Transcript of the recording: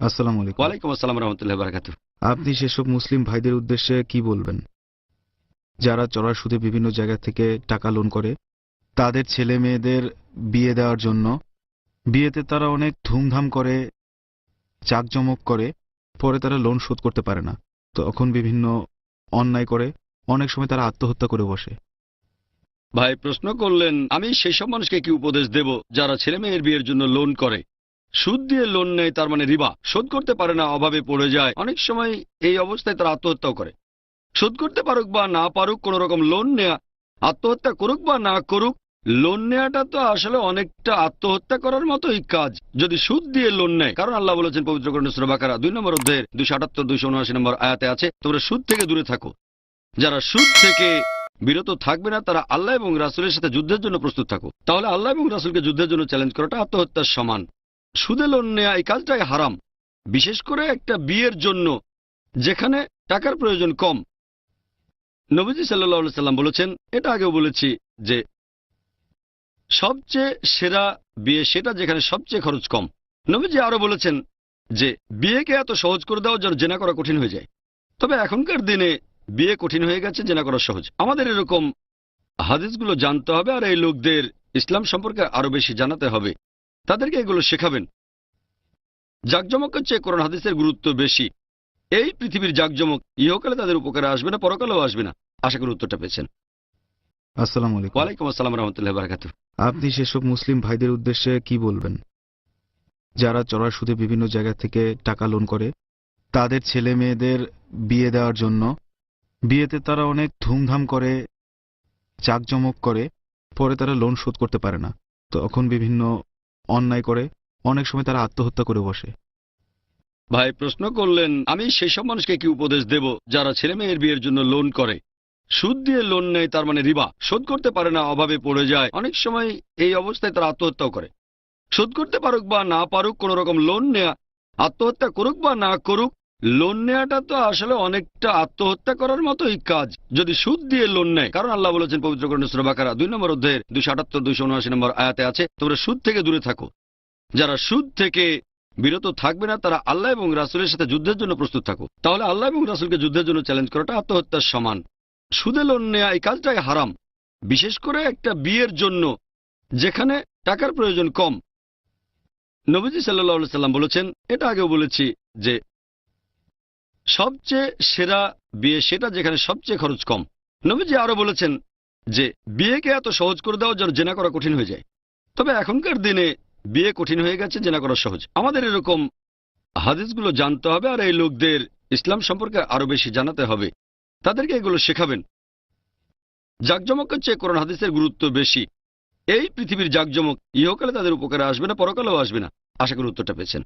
আসসালামু আলাইকুম। ওয়ালাইকুম আসসালাম রহমতুল্লাহ বারাকাতুহ। আপনি সেসব মুসলিম ভাইদের উদ্দেশ্যে কি বলবেন যারা চড়া সুদে বিভিন্ন জায়গা থেকে টাকা লোন করে তাদের ছেলে মেয়েদের বিয়ে দেওয়ার জন্য? বিয়েতে তারা অনেক ধুমধাম করে, জাঁকজমক করে, পরে তারা লোন শোধ করতে পারে না, তখন বিভিন্ন অন্যায় করে, অনেক সময় তারা আত্মহত্যা করে বসে। ভাই প্রশ্ন করলেন আমি সেই সব মানুষকে কি উপদেশ দেব যারা ছেলে মেয়ের বিয়ের জন্য লোন করে, সুদ দিয়ে লোন নেয়, তার মানে রিবা, শোধ করতে পারে না, অভাবে পড়ে যায়, অনেক সময় এই অবস্থায় তারা আত্মহত্যাও করে। শোধ করতে পারুক বা না পারুক, কোন রকম লোন নেয়া, আত্মহত্যা করুক বা না করুক, লোন নেওয়াটা তো আসলে অনেকটা আত্মহত্যা করার মতোই কাজ যদি সুদ দিয়ে লোন নেয়। কারণ আল্লাহ বলেছেন পবিত্র কোরআনে সূরা বাকারা 2 নম্বর অধ্যায়ের 278-279 নম্বর আয়াতে আছে, তোমরা সুদ থেকে দূরে থাকো। যারা সুদ থেকে বিরত থাকবে না তারা আল্লাহ এবং রাসূলের সাথে যুদ্ধের জন্য প্রস্তুত থাকো। তাহলে আল্লাহ এবং রাসূলকে যুদ্ধের জন্য চ্যালেঞ্জ করাটা আত্মহত্যার সমান। সুদে লোন নেয়া এই কাজটাই হারাম, বিশেষ করে একটা বিয়ের জন্য যেখানে টাকার প্রয়োজন কম। নবীজি সাল্লাল্লাহু আলাইহি সাল্লাম বলেছেন, এটা আগেও বলেছি, যে সবচেয়ে সেরা বিয়ে সেটা যেখানে সবচেয়ে খরচ কম। নবীজি আরো বলেছেন যে বিয়েকে এত সহজ করে দেওয়া যেন জেনা করা কঠিন হয়ে যায়। তবে এখনকার দিনে বিয়ে কঠিন হয়ে গেছে, জেনা করা সহজ। আমাদের এরকম হাদিসগুলো জানতে হবে আর এই লোকদের ইসলাম সম্পর্কে আরো বেশি জানাতে হবে, তাদেরকে এগুলো শেখাবেন। জাকজমকের চেয়ে কোরআন হাদিসের গুরুত্ব বেশি। এই পৃথিবীর জাকজমক ইহকালে তাদের উপকারে আসবে না, পরকালেও আসবে না। আশা করি উত্তরটা পেয়েছেন। আসসালামু আলাইকুম। ওয়ালাইকুম আসসালাম রহমতুল্লাহ বারাকাতুহ। আপনি সেসব মুসলিম ভাইদের উদ্দেশ্যে কি বলবেন যারা চড়া সুদে বিভিন্ন জায়গা থেকে টাকা লোন করে তাদের ছেলে মেয়েদের বিয়ে দেওয়ার জন্য? বিয়েতে তারা অনেক ধুমধাম করে, জাঁকজমক করে, পরে তারা লোন শোধ করতে পারে না, তখন বিভিন্ন অন্যায় করে, অনেক সময় তারা আত্মহত্যা করে বসে। ভাই প্রশ্ন করলেন আমি সেই সব মানুষকে কি উপদেশ দেব যারা ছেলে মেয়ের বিয়ের জন্য লোন করে, সুদ দিয়ে লোন নেয়, তার মানে রিবা, শোধ করতে পারে না, অভাবে পড়ে যায়, অনেক সময় এই অবস্থায় তারা আত্মহত্যাও করে। শোধ করতে পারুক বা না পারুক, কোন রকম লোন নেয়া, আত্মহত্যা করুক বা না করুক, লোন নেওয়াটা তো আসলে অনেকটা আত্মহত্যা করার মতোই কাজ যদি সুদ দিয়ে লোন নেয়। কারণ আল্লাহ বলেছেন পবিত্র কোরআনে সূরা বাকারা 2 নম্বর অধ্যায়ের 278-279 নম্বর আয়াতে আছে, তোমরা সুদ থেকে দূরে থাকো। যারা সুদ থেকে বিরত থাকবে না তারা আল্লাহ এবং রাসূলের সাথে যুদ্ধের জন্য প্রস্তুত থাকো। তাহলে আল্লাহ এবং রাসূলকে যুদ্ধের জন্য চ্যালেঞ্জ করাটা আত্মহত্যার সমান। সুদে লোন নেয়া এই কাজটাই হারাম, বিশেষ করে একটা বিয়ের জন্য যেখানে টাকার প্রয়োজন কম। নবীজি সাল্লাল্লাহু আলাইহি সাল্লাম বলেছেন, এটা আগেও বলেছি, যে সবচেয়ে সেরা বিয়ে সেটা যেখানে সবচেয়ে খরচ কম। নবীজি আরো বলেছেন যে বিয়েকে এত সহজ করে দেওয়া যেন জেনা করা কঠিন হয়ে যায়। তবে এখনকার দিনে বিয়ে কঠিন হয়ে গেছে, জেনা করা সহজ। আমাদের এরকম হাদিসগুলো জানতে হবে আর এই লোকদের ইসলাম সম্পর্কে আরো বেশি জানাতে হবে, তাদেরকে এগুলো শেখাবেন। জাকজমকের চেয়ে কোরআন হাদিসের গুরুত্ব বেশি। এই পৃথিবীর জাকজমক ইহকালে তাদের উপকারে আসবে না, পরকালেও আসবে না। আশা করি উত্তরটা পেয়েছেন।